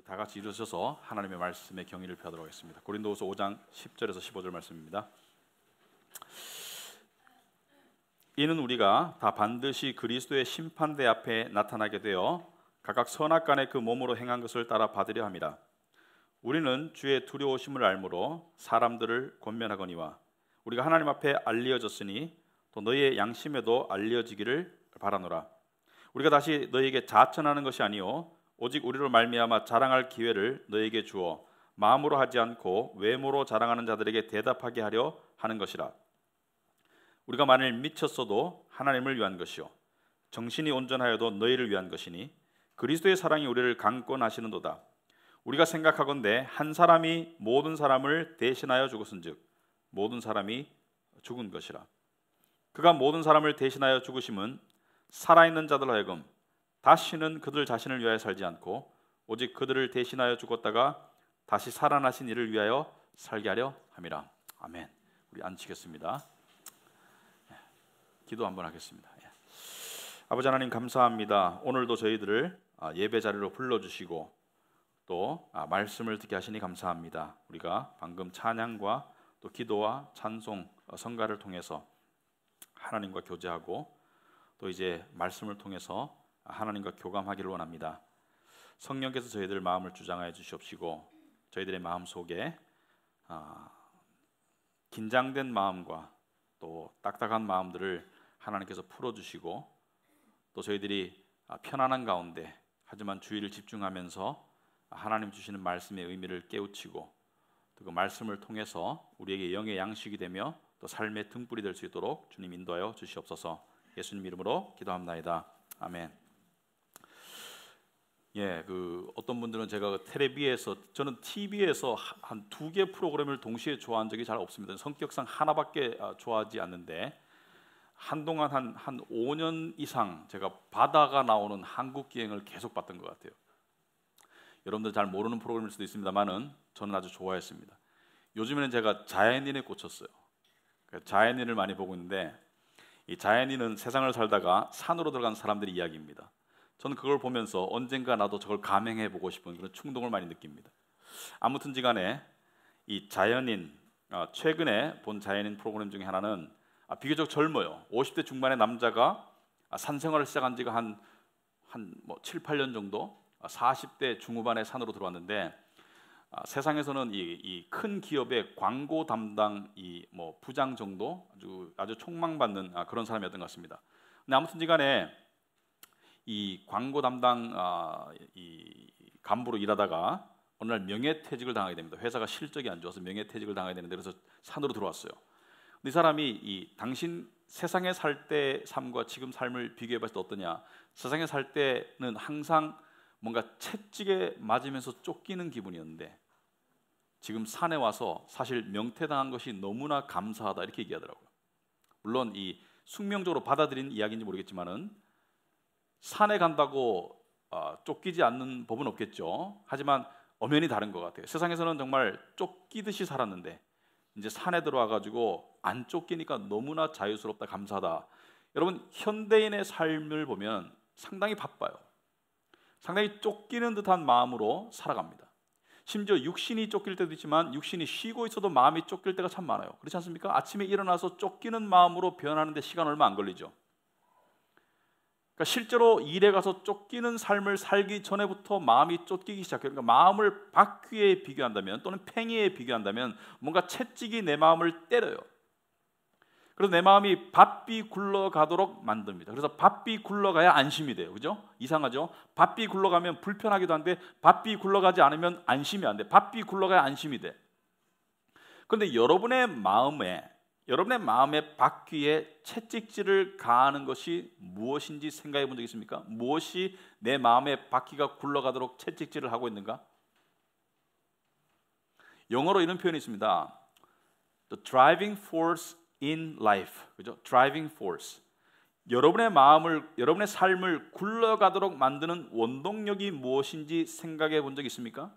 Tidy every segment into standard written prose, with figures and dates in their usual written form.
다 같이 일어서서 하나님의 말씀의 경의를 표하도록 하겠습니다. 고린도후서 5장 10절에서 15절 말씀입니다. 이는 우리가 다 반드시 그리스도의 심판대 앞에 나타나게 되어 각각 선악간에 그 몸으로 행한 것을 따라 받으려 함이라. 우리는 주의 두려우심을 알므로 사람들을 권면하거니와 우리가 하나님 앞에 알려졌으니 또 너희의 양심에도 알려지기를 바라노라. 우리가 다시 너희에게 자천하는 것이 아니요 오직 우리로 말미암아 자랑할 기회를 너희에게 주어 마음으로 하지 않고 외모로 자랑하는 자들에게 대답하게 하려 하는 것이라. 우리가 만일 미쳤어도 하나님을 위한 것이요 정신이 온전하여도 너희를 위한 것이니 그리스도의 사랑이 우리를 강권하시는도다. 우리가 생각하건대 한 사람이 모든 사람을 대신하여 죽었은즉 모든 사람이 죽은 것이라. 그가 모든 사람을 대신하여 죽으심은 살아있는 자들 하여금 다시는 그들 자신을 위하여 살지 않고 오직 그들을 대신하여 죽었다가 다시 살아나신 이를 위하여 살게 하려 함이라. 아멘. 우리 앉히겠습니다. 기도 한번 하겠습니다. 아버지 하나님 감사합니다. 오늘도 저희들을 예배 자리로 불러주시고 또 말씀을 듣게 하시니 감사합니다. 우리가 방금 찬양과 또 기도와 찬송, 성가를 통해서 하나님과 교제하고 또 이제 말씀을 통해서 하나님과 교감하기를 원합니다. 성령께서 저희들 마음을 주장하여 주시옵시고 저희들의 마음 속에 긴장된 마음과 또 딱딱한 마음들을 하나님께서 풀어주시고 또 저희들이 편안한 가운데 하지만 주의를 집중하면서 하나님 주시는 말씀의 의미를 깨우치고 또 그 말씀을 통해서 우리에게 영의 양식이 되며 또 삶의 등불이 될 수 있도록 주님 인도하여 주시옵소서. 예수님 이름으로 기도합나이다. 아멘. 어떤 분들은 제가 텔레비에서 저는 TV에서 한 2개 프로그램을 동시에 좋아한 적이 잘 없습니다. 성격상 하나밖에 좋아하지 않는데 한동안 한 5년 이상 제가 바다가 나오는 한국 기행을 계속 봤던 것 같아요. 여러분들 잘 모르는 프로그램일 수도 있습니다만은 저는 아주 좋아했습니다. 요즘에는 제가 자연인에 꽂혔어요. 자연인을 많이 보고 있는데 이 자연인은 세상을 살다가 산으로 들어간 사람들의 이야기입니다. 저는 그걸 보면서 언젠가 나도 저걸 감행해 보고 싶은 그런 충동을 많이 느낍니다. 아무튼지간에 이 자연인 최근에 본 자연인 프로그램 중에 하나는 비교적 젊어요. 50대 중반의 남자가 산생활을 시작한 지가 한 7, 8년 정도 40대 중후반에 산으로 들어왔는데 세상에서는 이 큰 기업의 광고 담당 부장 정도 아주 촉망받는 그런 사람이었던 것 같습니다. 근데 아무튼지간에 이 광고 담당 이 간부로 일하다가 어느 날 명예퇴직을 당하게 됩니다. 회사가 실적이 안 좋아서 명예퇴직을 당하게 되는데 그래서 산으로 들어왔어요. 근데 이 사람이 당신 세상에 살 때 삶과 지금 삶을 비교해봤을 때 어떠냐? 세상에 살 때는 항상 뭔가 채찍에 맞으면서 쫓기는 기분이었는데 지금 산에 와서 사실 명퇴당한 것이 너무나 감사하다 이렇게 얘기하더라고요. 물론 이 숙명적으로 받아들인 이야기인지 모르겠지만은 산에 간다고 쫓기지 않는 법은 없겠죠. 하지만 엄연히 다른 것 같아요. 세상에서는 정말 쫓기듯이 살았는데 이제 산에 들어와가지고 안 쫓기니까 너무나 자유스럽다, 감사하다. 여러분 현대인의 삶을 보면 상당히 바빠요. 상당히 쫓기는 듯한 마음으로 살아갑니다. 심지어 육신이 쫓길 때도 있지만 육신이 쉬고 있어도 마음이 쫓길 때가 참 많아요. 그렇지 않습니까? 아침에 일어나서 쫓기는 마음으로 변하는데 시간 얼마 안 걸리죠. 그러니까 실제로 일에 가서 쫓기는 삶을 살기 전에부터 마음이 쫓기기 시작해요. 그러니까 마음을 바퀴에 비교한다면 또는 팽이에 비교한다면 뭔가 채찍이 내 마음을 때려요. 그래서 내 마음이 바삐 굴러가도록 만듭니다. 그래서 바삐 굴러가야 안심이 돼요. 그죠? 이상하죠? 바삐 굴러가면 불편하기도 한데 바삐 굴러가지 않으면 안심이 안 돼. 바삐 굴러가야 안심이 돼. 그런데 여러분의 마음의 바퀴에 채찍질을 가하는 것이 무엇인지 생각해 본 적 있습니까? 무엇이 내 마음의 바퀴가 굴러가도록 채찍질을 하고 있는가? 영어로 이런 표현이 있습니다. The driving force in life. 그죠? Driving force. 여러분의 삶을 굴러가도록 만드는 원동력이 무엇인지 생각해 본 적 있습니까?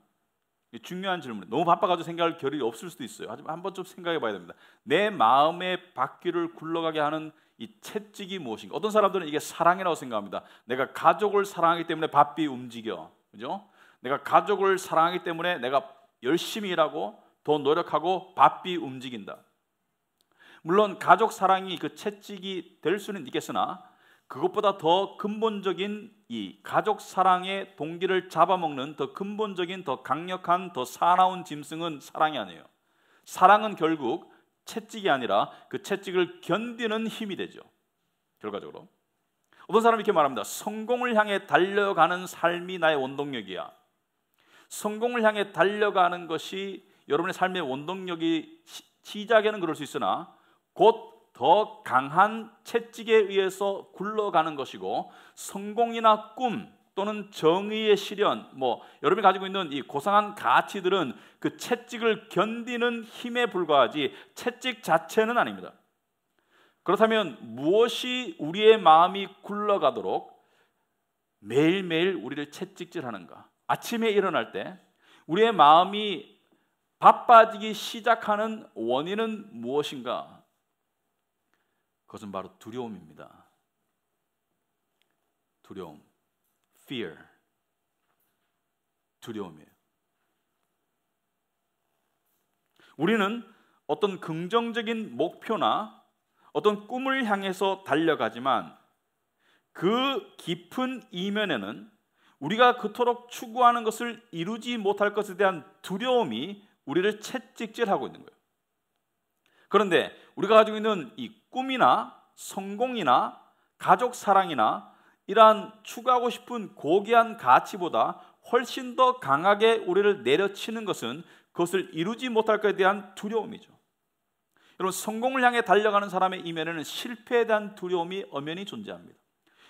중요한 질문이에요. 너무 바빠가지고 생각할 겨를이 없을 수도 있어요. 하지만 한번 좀 생각해 봐야 됩니다. 내 마음의 바퀴를 굴러가게 하는 이 채찍이 무엇인가? 어떤 사람들은 이게 사랑이라고 생각합니다. 내가 가족을 사랑하기 때문에 바삐 움직여. 그죠? 내가 가족을 사랑하기 때문에 내가 열심히 일하고 더 노력하고 바삐 움직인다. 물론 가족 사랑이 그 채찍이 될 수는 있겠으나 그것보다 더 근본적인 이 가족 사랑의 동기를 잡아먹는 더 근본적인, 더 강력한, 더 사나운 짐승은 사랑이 아니에요. 사랑은 결국 채찍이 아니라 그 채찍을 견디는 힘이 되죠. 결과적으로 어떤 사람이 이렇게 말합니다. 성공을 향해 달려가는 삶이 나의 원동력이야. 성공을 향해 달려가는 것이 여러분의 삶의 원동력이 시작에는 그럴 수 있으나 곧 더 강한 채찍에 의해서 굴러가는 것이고, 성공이나 꿈 또는 정의의 실현, 여러분이 가지고 있는 이 고상한 가치들은 그 채찍을 견디는 힘에 불과하지 채찍 자체는 아닙니다. 그렇다면 무엇이 우리의 마음이 굴러가도록 매일매일 우리를 채찍질하는가? 아침에 일어날 때 우리의 마음이 바빠지기 시작하는 원인은 무엇인가? 그것은 바로 두려움입니다. 두려움, fear, 두려움이에요. 우리는 어떤 긍정적인 목표나 어떤 꿈을 향해서 달려가지만 그 깊은 이면에는 우리가 그토록 추구하는 것을 이루지 못할 것에 대한 두려움이 우리를 채찍질하고 있는 거예요. 그런데 우리가 가지고 있는 이 꿈이나 성공이나 가족 사랑이나 이러한 추구하고 싶은 고귀한 가치보다 훨씬 더 강하게 우리를 내려치는 것은 그것을 이루지 못할 것에 대한 두려움이죠. 여러분, 성공을 향해 달려가는 사람의 이면에는 실패에 대한 두려움이 엄연히 존재합니다.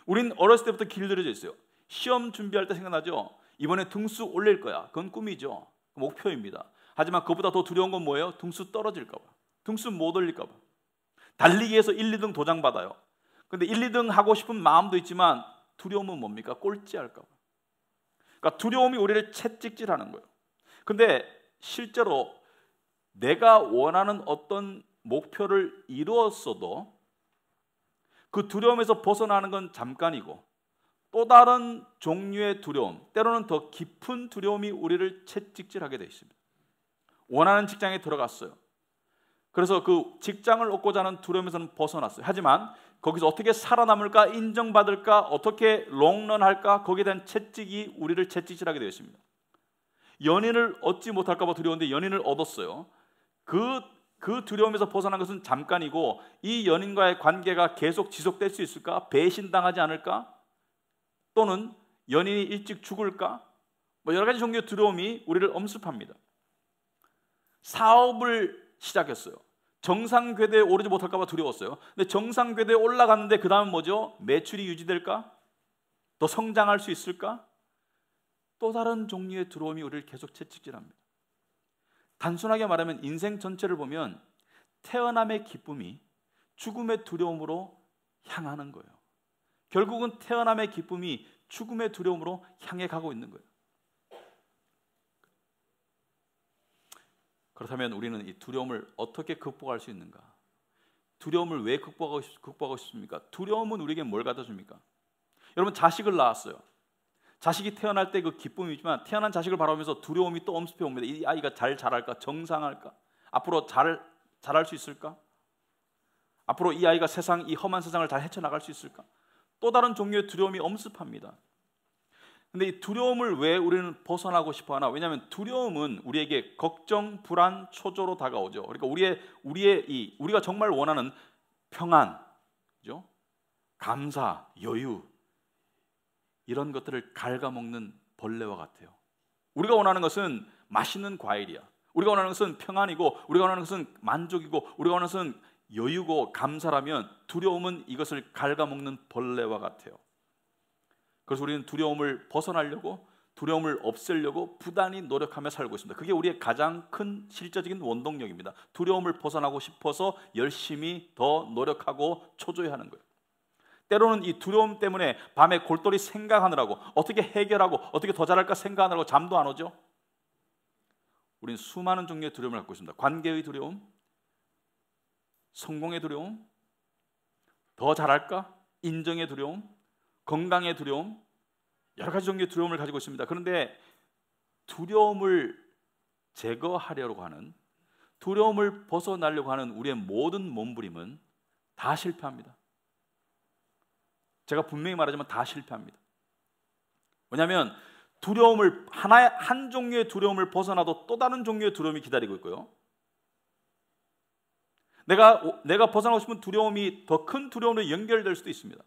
우린 어렸을 때부터 길들여져 있어요. 시험 준비할 때 생각나죠? 이번에 등수 올릴 거야. 그건 꿈이죠. 목표입니다. 하지만 그것보다 더 두려운 건 뭐예요? 등수 떨어질까 봐. 등수 못 올릴까 봐. 달리기에서 1, 2등 도장 받아요. 근데 1, 2등 하고 싶은 마음도 있지만 두려움은 뭡니까? 꼴찌할까 봐. 그러니까 두려움이 우리를 채찍질하는 거예요. 근데 실제로 내가 원하는 어떤 목표를 이루었어도 그 두려움에서 벗어나는 건 잠깐이고, 또 다른 종류의 두려움, 때로는 더 깊은 두려움이 우리를 채찍질하게 되어 있습니다. 원하는 직장에 들어갔어요. 그래서 그 직장을 얻고자 하는 두려움에서는 벗어났어요. 하지만 거기서 어떻게 살아남을까, 인정받을까, 어떻게 롱런할까, 거기에 대한 채찍이 우리를 채찍질하게 되어 있습니다. 연인을 얻지 못할까 봐 두려운데 연인을 얻었어요. 그 두려움에서 벗어난 것은 잠깐이고, 이 연인과의 관계가 계속 지속될 수 있을까? 배신당하지 않을까? 또는 연인이 일찍 죽을까? 여러 가지 종류의 두려움이 우리를 엄습합니다. 사업을 시작했어요. 정상궤도에 오르지 못할까 봐 두려웠어요. 근데 정상궤도에 올라갔는데 그 다음은 뭐죠? 매출이 유지될까? 더 성장할 수 있을까? 또 다른 종류의 두려움이 우리를 계속 채찍질합니다. 단순하게 말하면 인생 전체를 보면 태어남의 기쁨이 죽음의 두려움으로 향하는 거예요. 결국은 태어남의 기쁨이 죽음의 두려움으로 향해 가고 있는 거예요. 그렇다면 우리는 이 두려움을 어떻게 극복할 수 있는가? 두려움을 왜 극복하고 싶습니까? 두려움은 우리에게 뭘 갖다 줍니까? 여러분, 자식을 낳았어요. 자식이 태어날 때 그 기쁨이지만 태어난 자식을 바라보면서 두려움이 또 엄습해 옵니다. 이 아이가 잘 자랄까? 정상할까? 앞으로 잘할 수 있을까? 앞으로 이 아이가 이 험한 세상을 잘 헤쳐나갈 수 있을까? 또 다른 종류의 두려움이 엄습합니다. 근데 이 두려움을 왜 우리는 벗어나고 싶어 하나? 왜냐하면 두려움은 우리에게 걱정, 불안, 초조로 다가오죠. 그러니까 우리가 정말 원하는 평안, 그죠? 감사, 여유, 이런 것들을 갉아먹는 벌레와 같아요. 우리가 원하는 것은 맛있는 과일이야. 우리가 원하는 것은 평안이고, 우리가 원하는 것은 만족이고, 우리가 원하는 것은 여유고 감사라면 두려움은 이것을 갉아먹는 벌레와 같아요. 그래서 우리는 두려움을 벗어나려고, 두려움을 없애려고 부단히 노력하며 살고 있습니다. 그게 우리의 가장 큰 실제적인 원동력입니다. 두려움을 벗어나고 싶어서 열심히 더 노력하고 초조해 하는 거예요. 때로는 이 두려움 때문에 밤에 골똘히 생각하느라고, 어떻게 해결하고 어떻게 더 잘할까 생각하느라고 잠도 안 오죠. 우리는 수많은 종류의 두려움을 갖고 있습니다. 관계의 두려움, 성공의 두려움, 더 잘할까, 인정의 두려움, 건강의 두려움, 여러 가지 종류의 두려움을 가지고 있습니다. 그런데 두려움을 제거하려고 하는, 두려움을 벗어나려고 하는 우리의 모든 몸부림은 다 실패합니다. 제가 분명히 말하지만 다 실패합니다. 왜냐하면 두려움을 한 종류의 두려움을 벗어나도 또 다른 종류의 두려움이 기다리고 있고요. 내가 벗어나고 싶은 두려움이 더 큰 두려움으로 연결될 수도 있습니다.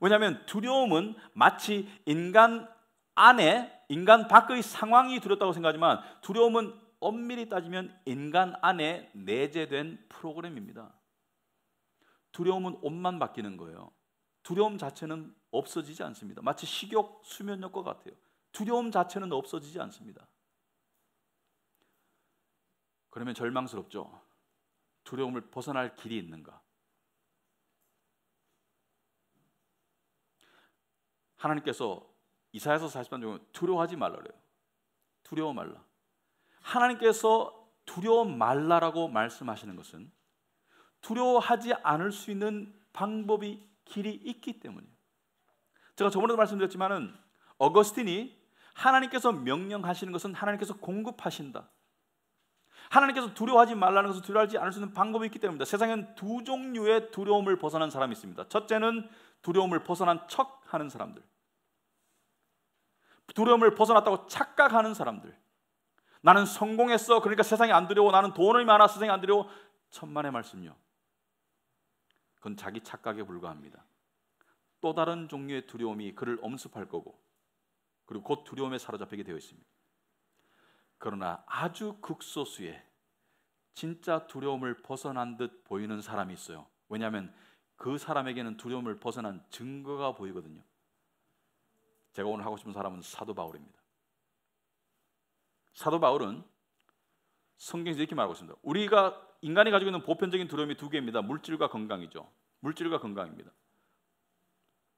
왜냐하면 두려움은 마치 인간 안에, 인간 밖의 상황이 두렵다고 생각하지만 두려움은 엄밀히 따지면 인간 안에 내재된 프로그램입니다. 두려움은 옷만 바뀌는 거예요. 두려움 자체는 없어지지 않습니다. 마치 식욕, 수면력과 같아요. 두려움 자체는 없어지지 않습니다. 그러면 절망스럽죠. 두려움을 벗어날 길이 있는가? 하나님께서 이사야서 40장 중에 두려워하지 말라 그래요. 두려워 말라. 하나님께서 두려워 말라라고 말씀하시는 것은 두려워하지 않을 수 있는 방법이, 길이 있기 때문이에요. 제가 저번에도 말씀드렸지만은 어거스틴이 하나님께서 명령하시는 것은 하나님께서 공급하신다. 하나님께서 두려워하지 말라는 것은 두려워하지 않을 수 있는 방법이 있기 때문입니다. 세상엔 두 종류의 두려움을 벗어난 사람이 있습니다. 첫째는 두려움을 벗어난 척하는 사람들, 두려움을 벗어났다고 착각하는 사람들. 나는 성공했어, 그러니까 세상이 안 두려워. 나는 돈이 많아, 세상이 안 두려워. 천만의 말씀요. 그건 자기 착각에 불과합니다. 또 다른 종류의 두려움이 그를 엄습할 거고, 그리고 곧 두려움에 사로잡히게 되어 있습니다. 그러나 아주 극소수의 진짜 두려움을 벗어난 듯 보이는 사람이 있어요. 왜냐하면 그 사람에게는 두려움을 벗어난 증거가 보이거든요. 제가 오늘 하고 싶은 사람은 사도 바울입니다. 사도 바울은 성경에서 이렇게 말하고 있습니다. 우리가 인간이 가지고 있는 보편적인 두려움이 두 개입니다. 물질과 건강이죠. 물질과 건강입니다.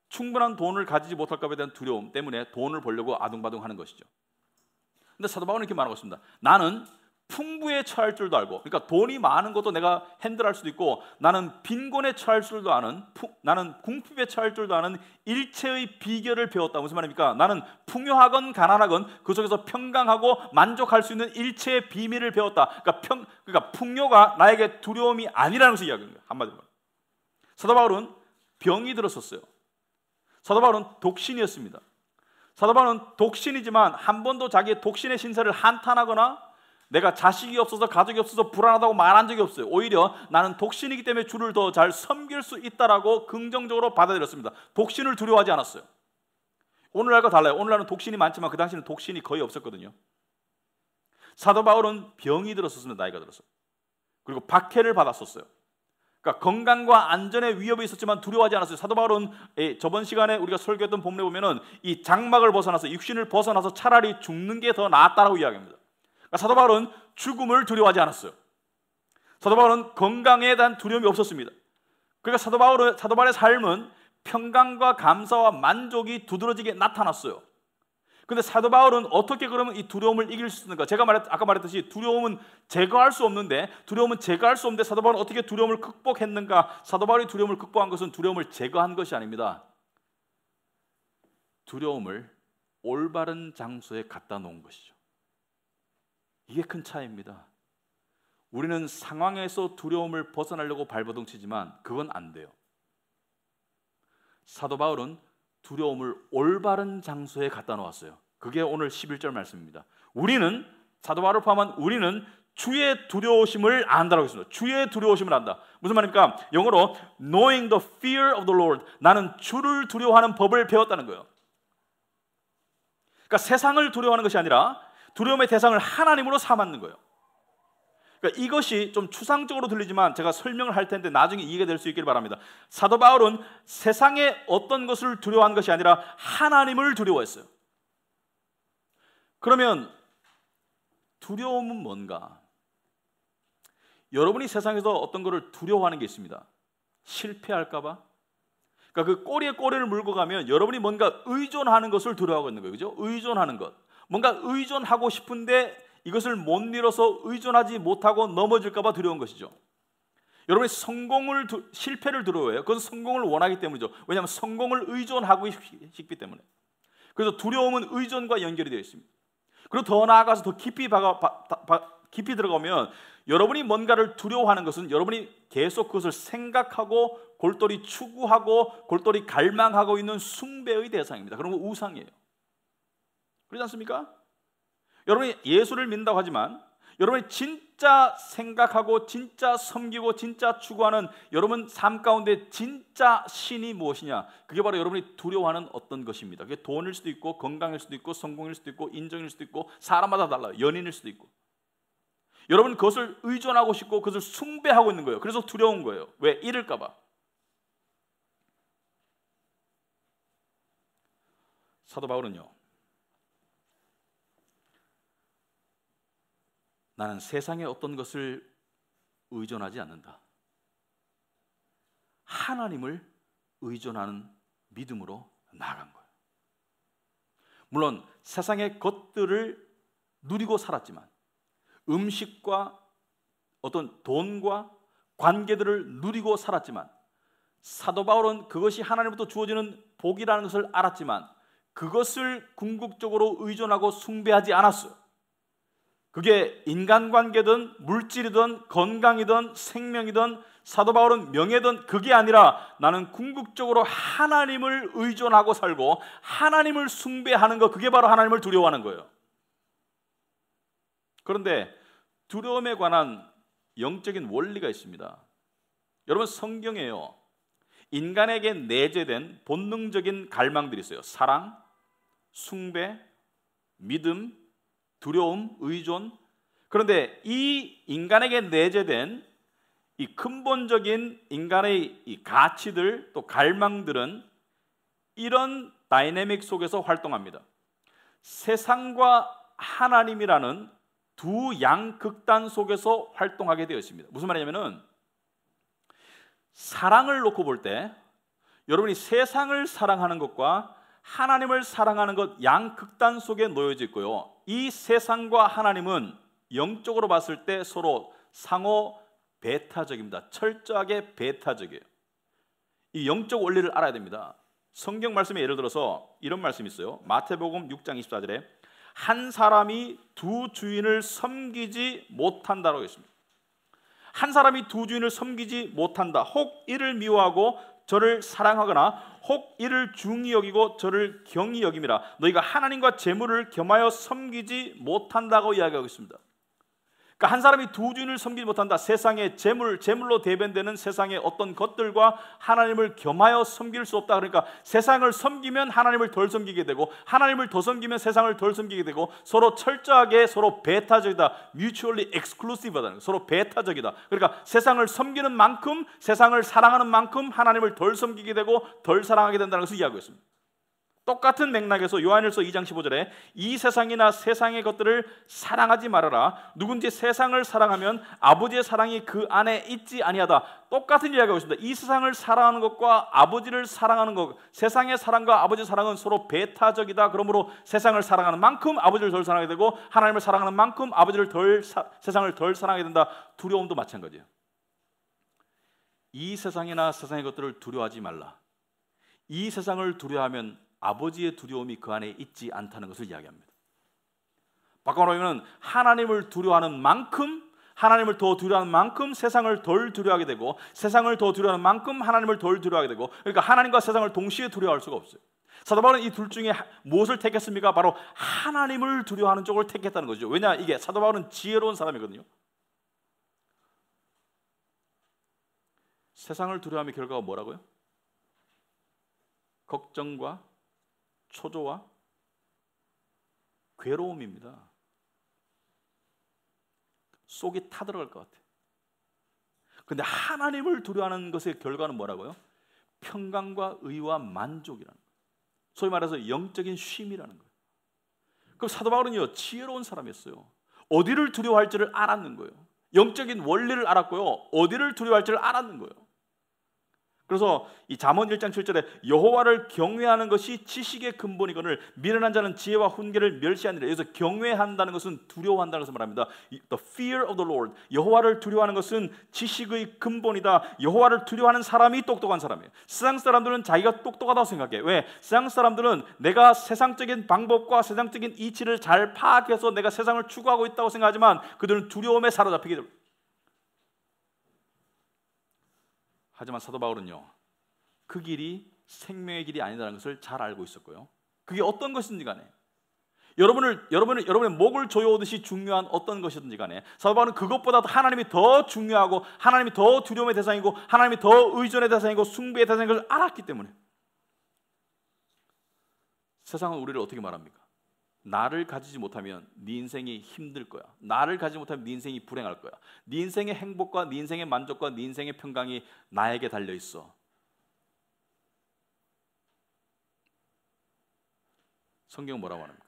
충분한 돈을 가지지 못할까 봐 대한 두려움 때문에 돈을 벌려고 아둥바둥하는 것이죠. 근데 사도 바울은 이렇게 말하고 있습니다. 나는 풍부에 처할 줄도 알고, 그러니까 돈이 많은 것도 내가 핸들할 수도 있고, 나는 빈곤에 처할 줄도 아는, 나는 궁핍에 처할 줄도 아는 일체의 비결을 배웠다. 무슨 말입니까? 나는 풍요하건 가난하건 그 속에서 평강하고 만족할 수 있는 일체의 비밀을 배웠다. 그러니까 풍요가 나에게 두려움이 아니라는 것을 이야기합니다. 한마디로. 사도 바울은 병이 들었었어요. 사도 바울은 독신이었습니다. 사도 바울은 독신이지만 한 번도 자기의 독신의 신세를 한탄하거나 내가 자식이 없어서 가족이 없어서 불안하다고 말한 적이 없어요. 오히려 나는 독신이기 때문에 주를 더 잘 섬길 수 있다라고 긍정적으로 받아들였습니다. 독신을 두려워하지 않았어요. 오늘날과 달라요. 오늘날은 독신이 많지만 그 당시에는 독신이 거의 없었거든요. 사도 바울은 병이 들었었습니다. 나이가 들어서. 그리고 박해를 받았었어요. 그러니까 건강과 안전에 위협이 있었지만 두려워하지 않았어요. 사도 바울은 저번 시간에 우리가 설교했던 본문에 보면은 이 장막을 벗어나서, 육신을 벗어나서 차라리 죽는 게 더 낫다라고 이야기합니다. 그러니까 사도 바울은 죽음을 두려워하지 않았어요. 사도 바울은 건강에 대한 두려움이 없었습니다. 그러니까 사도 바울의 삶은 평강과 감사와 만족이 두드러지게 나타났어요. 그런데 사도 바울은 어떻게 그러면 이 두려움을 이길 수 있는가? 아까 말했듯이 두려움은 제거할 수 없는데 사도 바울은 어떻게 두려움을 극복했는가? 사도 바울이 두려움을 극복한 것은 두려움을 제거한 것이 아닙니다. 두려움을 올바른 장소에 갖다 놓은 것이죠. 이게 큰 차이입니다. 우리는 상황에서 두려움을 벗어나려고 발버둥치지만 그건 안 돼요. 사도 바울은 두려움을 올바른 장소에 갖다 놓았어요. 그게 오늘 11절 말씀입니다. 우리는, 사도 바울을 포함한 우리는 주의 두려우심을 안다라고 했습니다. 주의 두려우심을 안다. 무슨 말입니까? 영어로 knowing the fear of the Lord. 나는 주를 두려워하는 법을 배웠다는 거예요. 그러니까 세상을 두려워하는 것이 아니라 두려움의 대상을 하나님으로 삼았는 거예요. 그러니까 이것이 좀 추상적으로 들리지만 제가 설명을 할 텐데 나중에 이해가 될 수 있기를 바랍니다. 사도 바울은 세상의 어떤 것을 두려워한 것이 아니라 하나님을 두려워했어요. 그러면 두려움은 뭔가? 여러분이 세상에서 어떤 것을 두려워하는 게 있습니다. 실패할까 봐? 그러니까 그 꼬리에 꼬리를 물고 가면 여러분이 뭔가 의존하는 것을 두려워하고 있는 거예요. 그죠? 의존하는 것. 뭔가 의존하고 싶은데 이것을 못 이뤄서 의존하지 못하고 넘어질까 봐 두려운 것이죠. 여러분이 실패를 두려워해요. 그건 성공을 원하기 때문이죠. 왜냐하면 성공을 의존하고 싶기 때문에. 그래서 두려움은 의존과 연결이 되어 있습니다. 그리고 더 나아가서 더 깊이 들어가면 여러분이 뭔가를 두려워하는 것은 여러분이 계속 그것을 생각하고 골똘히 추구하고 골똘히 갈망하고 있는 숭배의 대상입니다. 그런 거 우상이에요. 그렇지 않습니까? 여러분이 예수를 믿는다고 하지만 여러분이 진짜 생각하고 진짜 섬기고 진짜 추구하는 여러분 삶 가운데 진짜 신이 무엇이냐? 그게 바로 여러분이 두려워하는 어떤 것입니다. 그게 돈일 수도 있고 건강일 수도 있고 성공일 수도 있고 인정일 수도 있고 사람마다 달라요. 연인일 수도 있고. 여러분 그것을 의존하고 싶고 그것을 숭배하고 있는 거예요. 그래서 두려운 거예요. 왜? 잃을까 봐. 사도 바울은요, 나는 세상의 어떤 것을 의존하지 않는다. 하나님을 의존하는 믿음으로 나아간 거예요. 물론 세상의 것들을 누리고 살았지만 음식과 어떤 돈과 관계들을 누리고 살았지만 사도 바울은 그것이 하나님부터 주어지는 복이라는 것을 알았지만 그것을 궁극적으로 의존하고 숭배하지 않았어요. 그게 인간관계든 물질이든 건강이든 생명이든 사도 바울은 명예든 그게 아니라 나는 궁극적으로 하나님을 의존하고 살고 하나님을 숭배하는 것, 그게 바로 하나님을 두려워하는 거예요. 그런데 두려움에 관한 영적인 원리가 있습니다. 여러분 성경에요, 인간에게 내재된 본능적인 갈망들이 있어요. 사랑, 숭배, 믿음, 두려움, 의존. 그런데 이 인간에게 내재된 이 근본적인 인간의 이 가치들 또 갈망들은 이런 다이내믹 속에서 활동합니다. 세상과 하나님이라는 두 양극단 속에서 활동하게 되어 있습니다. 무슨 말이냐면은 사랑을 놓고 볼 때 여러분이 세상을 사랑하는 것과 하나님을 사랑하는 것 양극단 속에 놓여져 있고요. 이 세상과 하나님은 영적으로 봤을 때 서로 상호 배타적입니다. 철저하게 배타적이에요. 이 영적 원리를 알아야 됩니다. 성경 말씀에 예를 들어서 이런 말씀이 있어요. 마태복음 6장 24절에 한 사람이 두 주인을 섬기지 못한다라고 했습니다. 한 사람이 두 주인을 섬기지 못한다. 혹 이를 미워하고 저를 사랑하거나 혹 이를 중히 여기고 저를 경히 여김이라. 너희가 하나님과 재물을 겸하여 섬기지 못한다고 이야기하고 있습니다. 그러니까 한 사람이 두 주인을 섬기지 못한다. 세상의 재물로 대변되는 세상의 어떤 것들과 하나님을 겸하여 섬길 수 없다. 그러니까 세상을 섬기면 하나님을 덜 섬기게 되고 하나님을 더 섬기면 세상을 덜 섬기게 되고 서로 철저하게 서로 배타적이다. mutually exclusive하다는 거예요. 서로 배타적이다. 그러니까 세상을 섬기는 만큼 세상을 사랑하는 만큼 하나님을 덜 섬기게 되고 덜 사랑하게 된다는 것을 이야기하고 있습니다. 똑같은 맥락에서 요한일서 2장 15절에 이 세상이나 세상의 것들을 사랑하지 말아라. 누군지 세상을 사랑하면 아버지의 사랑이 그 안에 있지 아니하다. 똑같은 이야기하고 있습니다. 이 세상을 사랑하는 것과 아버지를 사랑하는 것, 세상의 사랑과 아버지의 사랑은 서로 배타적이다. 그러므로 세상을 사랑하는 만큼 아버지를 덜 사랑하게 되고 하나님을 사랑하는 만큼 아버지를 세상을 덜 사랑하게 된다. 두려움도 마찬가지예요. 이 세상이나 세상의 것들을 두려워하지 말라. 이 세상을 두려워하면 아버지의 두려움이 그 안에 있지 않다는 것을 이야기합니다. 바꿔 말하면 하나님을 두려워하는 만큼, 하나님을 더 두려워하는 만큼 세상을 덜 두려워하게 되고 세상을 더 두려워하는 만큼 하나님을 덜 두려워하게 되고, 그러니까 하나님과 세상을 동시에 두려워할 수가 없어요. 사도 바울은 이 둘 중에 무엇을 택했습니까? 바로 하나님을 두려워하는 쪽을 택했다는 거죠. 왜냐, 이게 사도 바울은 지혜로운 사람이거든요. 세상을 두려워함의 결과가 뭐라고요? 걱정과 초조와 괴로움입니다. 속이 타들어갈 것 같아요. 그런데 하나님을 두려워하는 것의 결과는 뭐라고요? 평강과 의와 만족이라는 거예요. 소위 말해서 영적인 쉼이라는 거예요. 그럼 사도 바울은요, 지혜로운 사람이었어요. 어디를 두려워할지를 알았는 거예요. 영적인 원리를 알았고요, 어디를 두려워할지를 알았는 거예요. 그래서 이 잠언 1장 7절에 여호와를 경외하는 것이 지식의 근본이거늘 미련한 자는 지혜와 훈계를 멸시하니라. 여기서 경외한다는 것은 두려워한다는 것을 말합니다. The fear of the Lord. 여호와를 두려워하는 것은 지식의 근본이다. 여호와를 두려워하는 사람이 똑똑한 사람이에요. 세상 사람들은 자기가 똑똑하다고 생각해. 왜? 세상 사람들은 내가 세상적인 방법과 세상적인 이치를 잘 파악해서 내가 세상을 추구하고 있다고 생각하지만 그들은 두려움에 사로잡히게 됩니다. 하지만 사도 바울은요, 그 길이 생명의 길이 아니라는 것을 잘 알고 있었고요. 그게 어떤 것인지 간에 여러분의 목을 조여오듯이 중요한 어떤 것이든지 간에 사도 바울은 그것보다도 하나님이 더 중요하고 하나님이 더 두려움의 대상이고 하나님이 더 의존의 대상이고 숭배의 대상인 것을 알았기 때문에 세상은 우리를 어떻게 말합니까? 나를 가지지 못하면 네 인생이 힘들 거야. 나를 가지지 못하면 네 인생이 불행할 거야. 네 인생의 행복과 네 인생의 만족과 네 인생의 평강이 나에게 달려 있어. 성경은 뭐라고 합니까?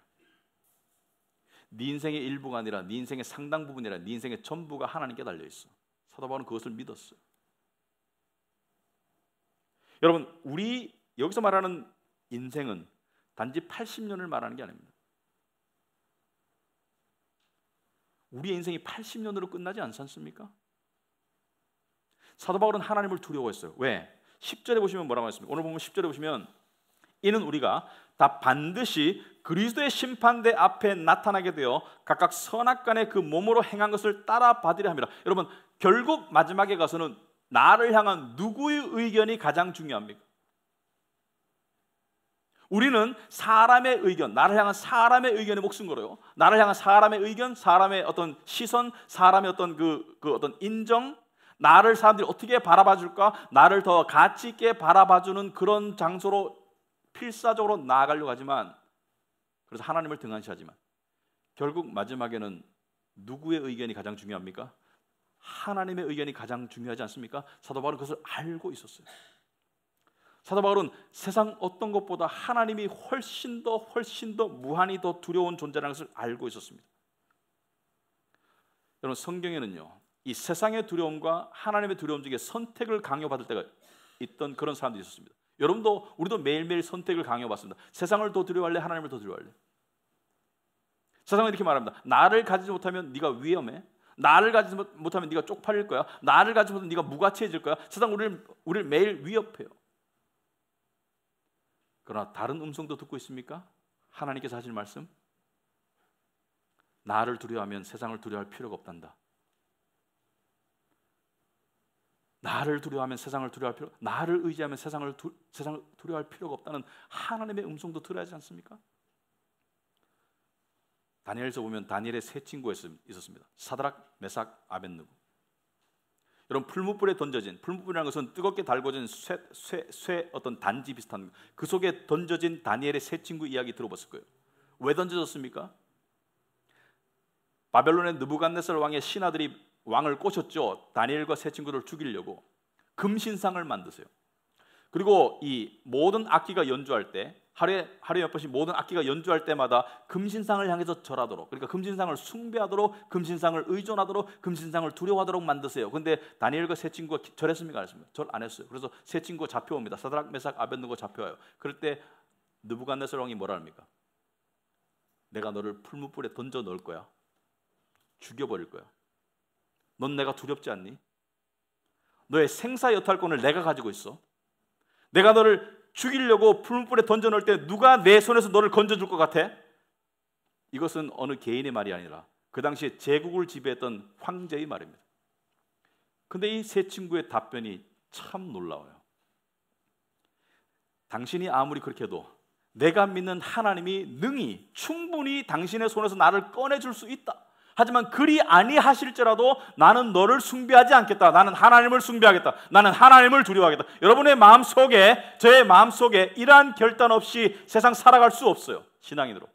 네 인생의 일부가 아니라 네 인생의 상당 부분이 아니라 네 인생의 전부가 하나님께 달려 있어. 사도 바울은 그것을 믿었어요. 여러분, 우리 여기서 말하는 인생은 단지 80년을 말하는 게 아닙니다. 우리의 인생이 80년으로 끝나지 않지 않습니까? 사도 바울은 하나님을 두려워했어요. 왜? 10절에 보시면 뭐라고 했습니까? 오늘 보면 10절에 보시면 이는 우리가 다 반드시 그리스도의 심판대 앞에 나타나게 되어 각각 선악간에 그 몸으로 행한 것을 따라 받으려 함이라. 여러분, 결국 마지막에 가서는 나를 향한 누구의 의견이 가장 중요합니까? 우리는 사람의 의견, 나를 향한 사람의 의견에 목숨 걸어요. 나를 향한 사람의 의견, 사람의 어떤 시선, 사람의 어떤 그 어떤 인정, 나를 사람들이 어떻게 바라봐 줄까, 나를 더 가치 있게 바라봐 주는 그런 장소로 필사적으로 나아가려고 하지만, 그래서 하나님을 등한시하지만 결국 마지막에는 누구의 의견이 가장 중요합니까? 하나님의 의견이 가장 중요하지 않습니까? 사도 바울은 그것을 알고 있었어요. 사도 바울은 세상 어떤 것보다 하나님이 훨씬 더 무한히 더 두려운 존재라는 것을 알고 있었습니다. 여러분, 성경에는요, 이 세상의 두려움과 하나님의 두려움 중에 선택을 강요받을 때가 있던 그런 사람들이 있었습니다. 여러분도 우리도 매일매일 선택을 강요받습니다. 세상을 더 두려워할래? 하나님을 더 두려워할래? 세상은 이렇게 말합니다. 나를 가지지 못하면 네가 위험해. 나를 가지지 못하면 네가 쪽팔릴 거야. 나를 가지지 못하면 네가 무가치해질 거야. 세상 우리를 매일 위협해요. 그러나 다른 음성도 듣고 있습니까? 하나님께서 하실 말씀, 나를 두려워하면 세상을 두려워할 필요가 없단다. 나를 두려워하면 세상을 두려워할 필요, 나를 의지하면 세상을 두려워할 필요가 없다는 하나님의 음성도 들어야 하지 않습니까? 다니엘서 보면 다니엘의 세 친구가 있었습니다. 사드락, 메삭, 아벳느고. 여러분, 풀무불에 던져진, 풀무불이라는 것은 뜨겁게 달궈진 쇠 어떤 단지 비슷한, 그 속에 던져진 다니엘의 세 친구 이야기 들어봤을 거예요. 왜 던져졌습니까? 바벨론의 느부갓네살 왕의 신하들이 왕을 꼬셨죠. 다니엘과 세 친구를 죽이려고 금신상을 만드세요. 그리고 이 모든 악기가 연주할 때 하루에 몇 번씩 모든 악기가 연주할 때마다 금신상을 향해서 절하도록, 그러니까 금신상을 숭배하도록, 금신상을 의존하도록, 금신상을 두려워하도록 만드세요. 그런데 다니엘과 세 친구가 절했습니까? 안 했습니까? 절 안 했어요. 그래서 세 친구가 잡혀옵니다. 사드락, 메삭, 아벳느고 잡혀와요. 그럴 때 느부갓네살 왕이 뭐라 합니까? 내가 너를 풀무불에 던져 넣을 거야. 죽여버릴 거야. 넌 내가 두렵지 않니? 너의 생사 여탈권을 내가 가지고 있어. 내가 너를 죽이려고 풀무불에 던져 넣을 때 누가 내 손에서 너를 건져줄 것 같아? 이것은 어느 개인의 말이 아니라 그 당시에 제국을 지배했던 황제의 말입니다. 근데 이 세 친구의 답변이 참 놀라워요. 당신이 아무리 그렇게 해도 내가 믿는 하나님이 능히 충분히 당신의 손에서 나를 꺼내줄 수 있다. 하지만 그리 아니하실지라도 나는 너를 숭배하지 않겠다. 나는 하나님을 숭배하겠다. 나는 하나님을 두려워하겠다. 여러분의 마음속에, 저의 마음속에 이러한 결단 없이 세상 살아갈 수 없어요. 신앙인으로.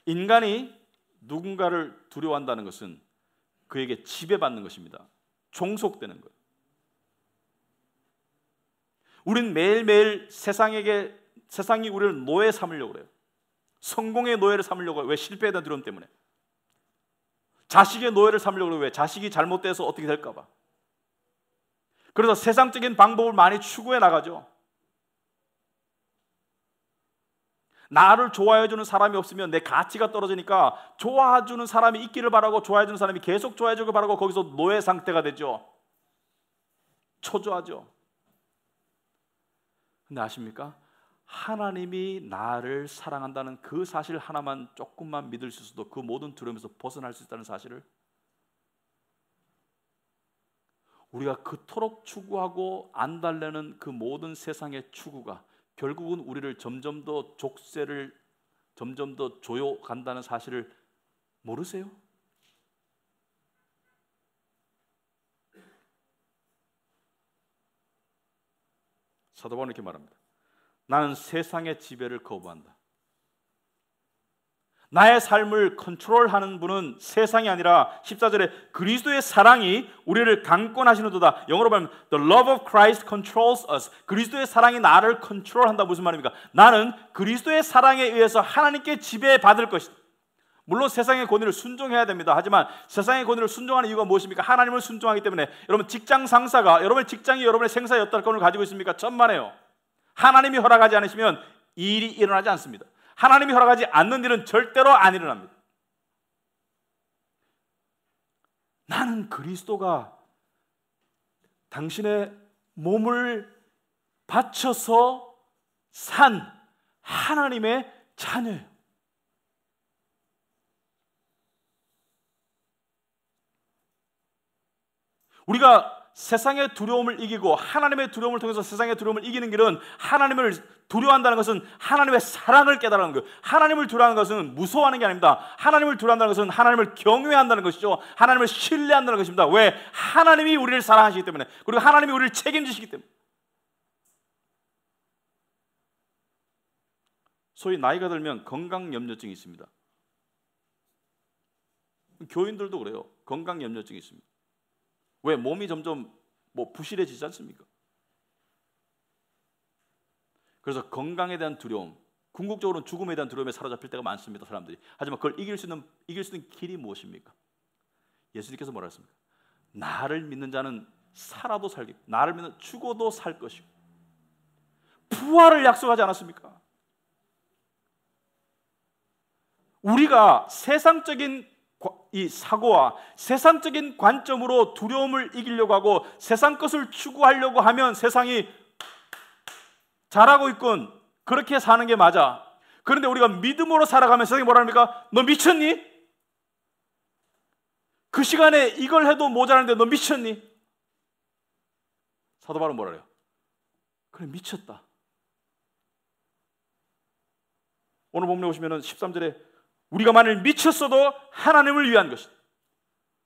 인간이 누군가를 두려워한다는 것은 그에게 지배받는 것입니다. 종속되는 거예요. 우린 매일매일 세상이 우리를 노예 삼으려고 그래요. 성공의 노예를 삼으려고 왜? 실패에 대한 두려움 때문에. 자식의 노예를 삼으려고 왜? 자식이 잘못돼서 어떻게 될까 봐. 그래서 세상적인 방법을 많이 추구해 나가죠. 나를 좋아해주는 사람이 없으면 내 가치가 떨어지니까 좋아해주는 사람이 있기를 바라고, 좋아해주는 사람이 계속 좋아해주길 바라고, 거기서 노예 상태가 되죠. 초조하죠. 근데 아십니까? 하나님이 나를 사랑한다는 그 사실 하나만 조금만 믿을 수 있어도 그 모든 두려움에서 벗어날 수 있다는 사실을 우리가 그토록 추구하고 안달내는 그 모든 세상의 추구가 결국은 우리를 점점 더 족쇄를 점점 더 조여간다는 사실을 모르세요? 사도 바울은 이렇게 말합니다. 나는 세상의 지배를 거부한다. 나의 삶을 컨트롤하는 분은 세상이 아니라 14절에 그리스도의 사랑이 우리를 강권하시는도다. 영어로 말하면 The love of Christ controls us. 그리스도의 사랑이 나를 컨트롤한다. 무슨 말입니까? 나는 그리스도의 사랑에 의해서 하나님께 지배받을 것이다. 물론 세상의 권위를 순종해야 됩니다. 하지만 세상의 권위를 순종하는 이유가 무엇입니까? 하나님을 순종하기 때문에. 여러분 직장 상사가 여러분의 직장이 여러분의 생사의 여탈권을 가지고 있습니까? 천만에요. 하나님이 허락하지 않으시면 일이 일어나지 않습니다. 하나님이 허락하지 않는 일은 절대로 안 일어납니다. 나는 그리스도가 당신의 몸을 바쳐서 산 하나님의 자녀예요. 우리가 세상의 두려움을 이기고 하나님의 두려움을 통해서 세상의 두려움을 이기는 길은, 하나님을 두려워한다는 것은 하나님의 사랑을 깨달는 거예요. 하나님을 두려워하는 것은 무서워하는 게 아닙니다. 하나님을 두려워한다는 것은 하나님을 경외한다는 것이죠. 하나님을 신뢰한다는 것입니다. 왜? 하나님이 우리를 사랑하시기 때문에, 그리고 하나님이 우리를 책임지시기 때문에. 소위 나이가 들면 건강염려증이 있습니다. 교인들도 그래요. 건강염려증이 있습니다. 왜? 몸이 점점 부실해지지 않습니까? 그래서 건강에 대한 두려움, 궁극적으로는 죽음에 대한 두려움에 사로잡힐 때가 많습니다, 사람들이. 하지만 그걸 이길 수 있는 길이 무엇입니까? 예수님께서 뭐라 했습니까? 나를 믿는 자는 살아도 살겠고, 나를 믿는 죽어도 살 것이고, 부활을 약속하지 않았습니까? 우리가 세상적인 이 사고와 세상적인 관점으로 두려움을 이기려고 하고 세상 것을 추구하려고 하면 세상이 잘하고 있군, 그렇게 사는 게 맞아. 그런데 우리가 믿음으로 살아가면 세상이 뭐라 합니까? 너 미쳤니? 그 시간에 이걸 해도 모자라는데 너 미쳤니? 사도 바울은 뭐라 해요? 그래, 미쳤다. 오늘 본문에 보시면 13절에 우리가 만일 미쳤어도 하나님을 위한 것이다.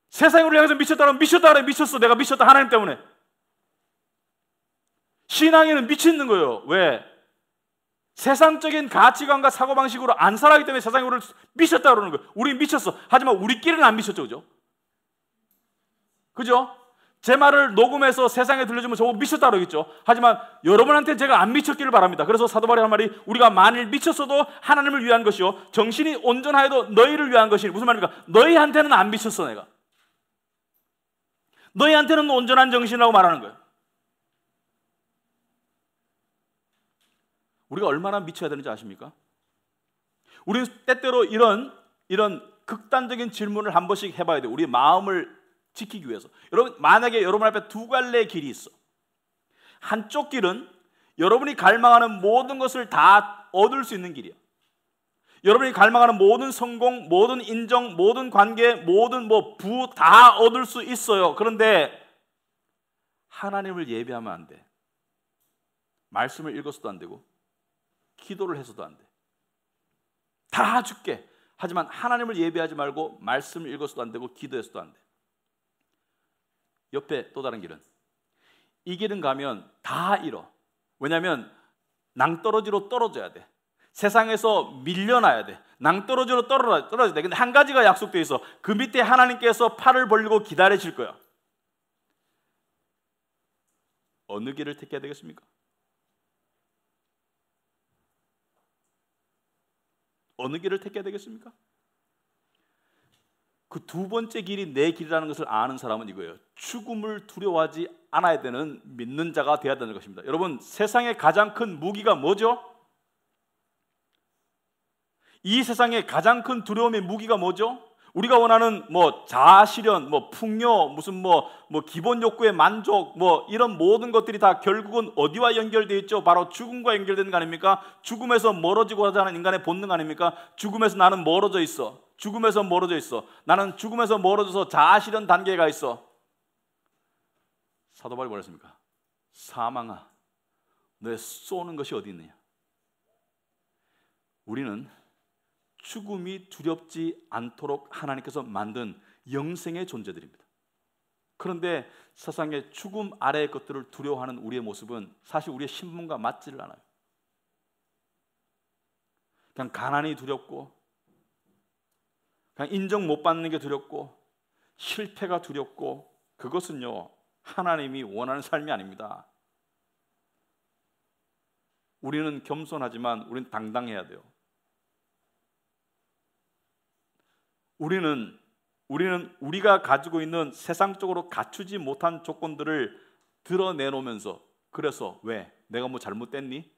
세상이 우리를 향해서 미쳤다면 미쳤다 그래. 미쳤어, 내가 미쳤다, 하나님 때문에. 신앙에는 미치는 거예요. 왜? 세상적인 가치관과 사고방식으로 안 살아가기 때문에 세상이 우리를 미쳤다 그러는 거예요. 우리 미쳤어. 하지만 우리끼리는 안 미쳤죠. 그죠? 그죠? 제 말을 녹음해서 세상에 들려주면 저거 미쳤다 그러겠죠. 하지만 여러분한테 제가 안 미쳤기를 바랍니다. 그래서 사도 바울이 한 말이 우리가 만일 미쳤어도 하나님을 위한 것이요 정신이 온전하여도 너희를 위한 것이니. 무슨 말입니까? 너희한테는 안 미쳤어. 내가 너희한테는 온전한 정신이라고 말하는 거예요. 우리가 얼마나 미쳐야 되는지 아십니까? 우리는 때때로 이런 극단적인 질문을 한 번씩 해봐야 돼요. 우리 마음을 지키기 위해서. 여러분, 만약에 여러분 앞에 두 갈래의 길이 있어. 한쪽 길은 여러분이 갈망하는 모든 것을 다 얻을 수 있는 길이야. 여러분이 갈망하는 모든 성공, 모든 인정, 모든 관계, 모든 부 다 얻을 수 있어요. 그런데 하나님을 예배하면 안 돼. 말씀을 읽어서도 안 되고 기도를 해서도 안 돼. 다 줄게. 하지만 하나님을 예배하지 말고 말씀을 읽어서도 안 되고 기도해서도 안 돼. 옆에 또 다른 길은, 이 길은 가면 다 잃어. 왜냐하면 낭떠러지로 떨어져야 돼. 세상에서 밀려나야 돼. 낭떠러지로 떨어져야 돼. 근데 한 가지가 약속되어 있어. 그 밑에 하나님께서 팔을 벌리고 기다리실 거야. 어느 길을 택해야 되겠습니까? 어느 길을 택해야 되겠습니까? 그 두 번째 길이 내 길이라는 것을 아는 사람은 이거예요. 죽음을 두려워하지 않아야 되는 믿는 자가 되어야 되는 것입니다. 여러분, 세상의 가장 큰 무기가 뭐죠? 이 세상의 가장 큰 두려움의 무기가 뭐죠? 우리가 원하는 자아실현, 풍요, 무슨 기본 욕구의 만족, 이런 모든 것들이 다 결국은 어디와 연결되어 있죠? 바로 죽음과 연결되는 거 아닙니까? 죽음에서 멀어지고자 하는 인간의 본능 아닙니까? 죽음에서 나는 멀어져 있어. 죽음에서 멀어져 있어. 나는 죽음에서 멀어져서 자아실현 단계에 가 있어. 사도 바울이 뭐라 했습니까? 사망아, 너의 쏘는 것이 어디 있느냐? 우리는 죽음이 두렵지 않도록 하나님께서 만든 영생의 존재들입니다. 그런데 세상의 죽음 아래의 것들을 두려워하는 우리의 모습은 사실 우리의 신분과 맞지를 않아요. 그냥 가난이 두렵고, 그냥 인정 못 받는 게 두렵고, 실패가 두렵고, 그것은요 하나님이 원하는 삶이 아닙니다. 우리는 겸손하지만 우리는 당당해야 돼요. 우리는 우리가 가지고 있는 세상적으로 갖추지 못한 조건들을 드러내놓으면서, 그래서 왜? 내가 뭐 잘못됐니?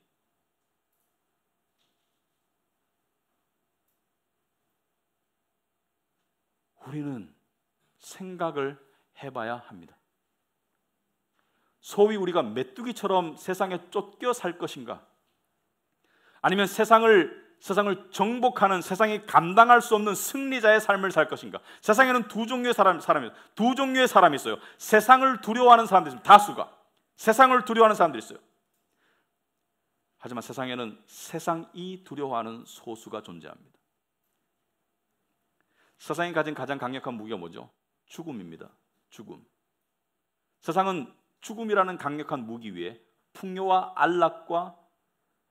우리는 생각을 해봐야 합니다. 소위 우리가 메뚜기처럼 세상에 쫓겨 살 것인가? 아니면 세상을 정복하는, 세상이 감당할 수 없는 승리자의 삶을 살 것인가? 세상에는 두 종류의 사람이 있어요. 세상을 두려워하는 사람들이 있습니다. 다수가 세상을 두려워하는 사람들이 있어요. 하지만 세상에는 세상이 두려워하는 소수가 존재합니다. 세상이 가진 가장 강력한 무기가 뭐죠? 죽음입니다. 죽음. 세상은 죽음이라는 강력한 무기 위에 풍요와 안락과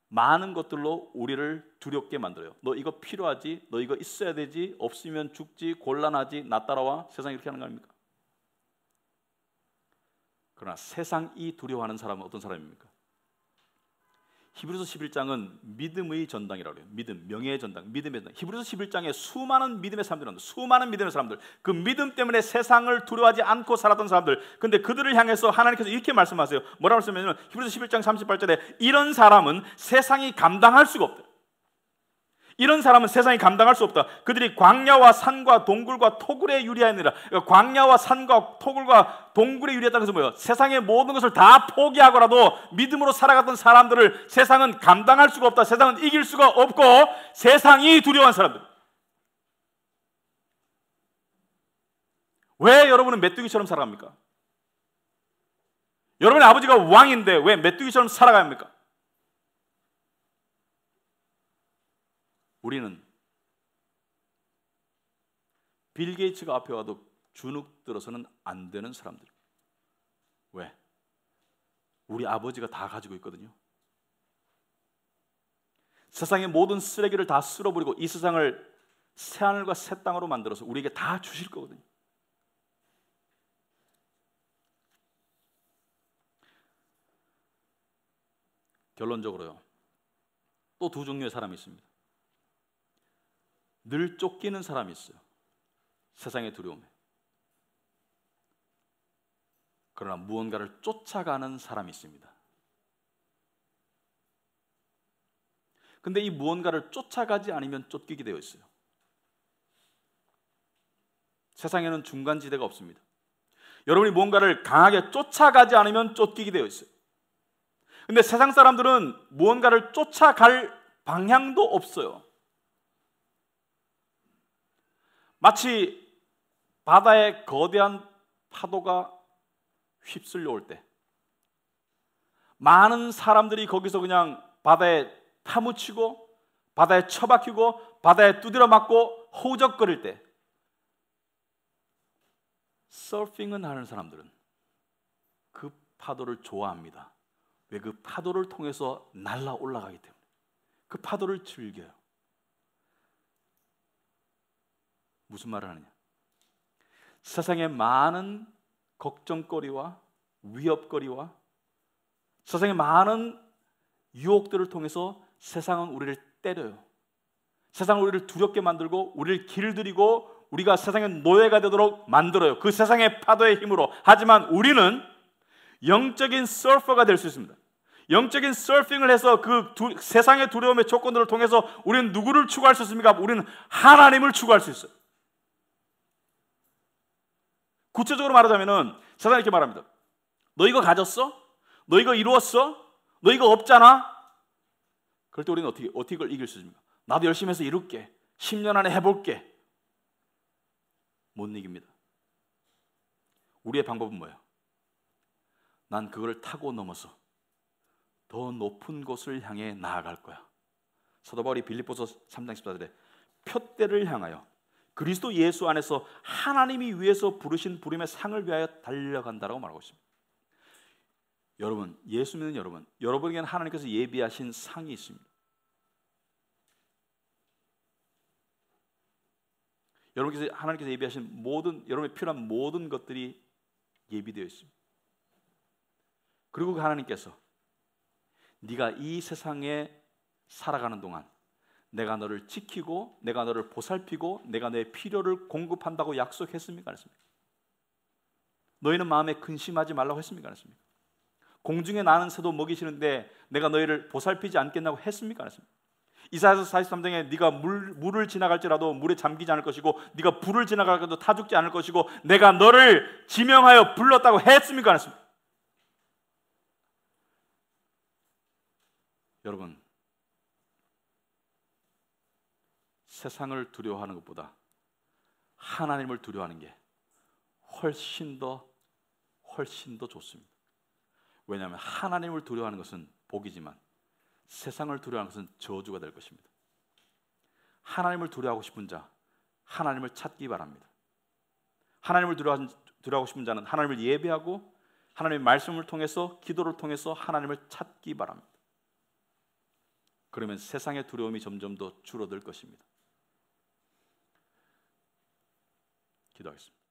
많은 것들로 우리를 두렵게 만들어요. 너 이거 필요하지? 너 이거 있어야 되지? 없으면 죽지? 곤란하지? 나 따라와? 세상이 이렇게 하는 거 아닙니까? 그러나 세상이 두려워하는 사람은 어떤 사람입니까? 히브리서 11장은 믿음의 전당이라고 해요. 믿음, 명예의 전당, 믿음의 전당. 히브리서 11장에 수많은 믿음의 사람들이 나옵니다. 수많은 믿음의 사람들, 그 믿음 때문에 세상을 두려워하지 않고 살았던 사람들. 근데 그들을 향해서 하나님께서 이렇게 말씀하세요. 뭐라고 말씀하냐면 히브리서 11장 38절에 이런 사람은 세상이 감당할 수가 없다. 이런 사람은 세상이 감당할 수 없다. 그들이 광야와 산과 동굴과 토굴에 유리하느니라. 그러니까 광야와 산과 토굴과 동굴에 유리했다는 것은 뭐예요? 세상의 모든 것을 다 포기하고라도 믿음으로 살아갔던 사람들을 세상은 감당할 수가 없다. 세상은 이길 수가 없고 세상이 두려워한 사람들. 왜 여러분은 메뚜기처럼 살아갑니까? 여러분의 아버지가 왕인데 왜 메뚜기처럼 살아가야 합니까? 우리는 빌 게이츠가 앞에 와도 주눅 들어서는 안 되는 사람들. 왜? 우리 아버지가 다 가지고 있거든요. 세상의 모든 쓰레기를 다 쓸어버리고 이 세상을 새하늘과 새 땅으로 만들어서 우리에게 다 주실 거거든요. 결론적으로요, 또 두 종류의 사람이 있습니다. 늘 쫓기는 사람이 있어요. 세상의 두려움에. 그러나 무언가를 쫓아가는 사람이 있습니다. 근데 이 무언가를 쫓아가지 않으면 쫓기게 되어 있어요. 세상에는 중간지대가 없습니다. 여러분이 무언가를 강하게 쫓아가지 않으면 쫓기게 되어 있어요. 근데 세상 사람들은 무언가를 쫓아갈 방향도 없어요. 마치 바다에 거대한 파도가 휩쓸려 올 때 많은 사람들이 거기서 그냥 바다에 파묻히고 바다에 처박히고 바다에 두드려 맞고 허우적거릴 때 서핑을 하는 사람들은 그 파도를 좋아합니다. 왜? 그 파도를 통해서 날아 올라가기 때문에. 그 파도를 즐겨요. 무슨 말을 하느냐? 세상의 많은 걱정거리와 위협거리와 세상의 많은 유혹들을 통해서 세상은 우리를 때려요. 세상은 우리를 두렵게 만들고 우리를 길들이고 우리가 세상의 노예가 되도록 만들어요. 그 세상의 파도의 힘으로. 하지만 우리는 영적인 서퍼가 될 수 있습니다. 영적인 서핑을 해서 세상의 두려움의 조건들을 통해서 우리는 누구를 추구할 수 있습니까? 우리는 하나님을 추구할 수 있어요. 구체적으로 말하자면 세상이 이렇게 말합니다. 너 이거 가졌어? 너 이거 이루었어? 너 이거 없잖아? 그럴 때 우리는 어떻게 그걸 이길 수 있습니까? 나도 열심히 해서 이룰게. 10년 안에 해볼게. 못 이깁니다. 우리의 방법은 뭐예요? 난 그걸 타고 넘어서 더 높은 곳을 향해 나아갈 거야. 사도 바울이 빌립보서 3장 14절에 표대를 향하여 그리스도 예수 안에서 하나님이 위에서 부르신 부름의 상을 위하여 달려간다라고 말하고 있습니다. 여러분, 예수 믿는 여러분에게는 하나님께서 예비하신 상이 있습니다. 하나님께서 예비하신 여러분의 필요한 모든 것들이 예비되어 있습니다. 그리고 그 하나님께서 네가 이 세상에 살아가는 동안 내가 너를 지키고 내가 너를 보살피고 내가 너의 필요를 공급한다고 약속했습니까? 안 했습니까? 너희는 마음에 근심하지 말라고 했습니까? 안 했습니까? 공중에 나는 새도 먹이 싫은데 내가 너희를 보살피지 않겠냐고 했습니까? 안 했습니까? 이사야서 43장에 네가 물을 지나갈지라도 물에 잠기지 않을 것이고 네가 불을 지나가도 타 죽지 않을 것이고 내가 너를 지명하여 불렀다고 했습니까? 안 했습니까? 여러분, 세상을 두려워하는 것보다 하나님을 두려워하는 게 훨씬 더 좋습니다. 왜냐하면 하나님을 두려워하는 것은 복이지만 세상을 두려워하는 것은 저주가 될 것입니다. 하나님을 두려워하고 싶은 자, 하나님을 찾기 바랍니다. 하나님을 두려워하고 싶은 자는 하나님을 예배하고 하나님의 말씀을 통해서 기도를 통해서 하나님을 찾기 바랍니다. 그러면 세상의 두려움이 점점 더 줄어들 것입니다. 기도하겠습니다.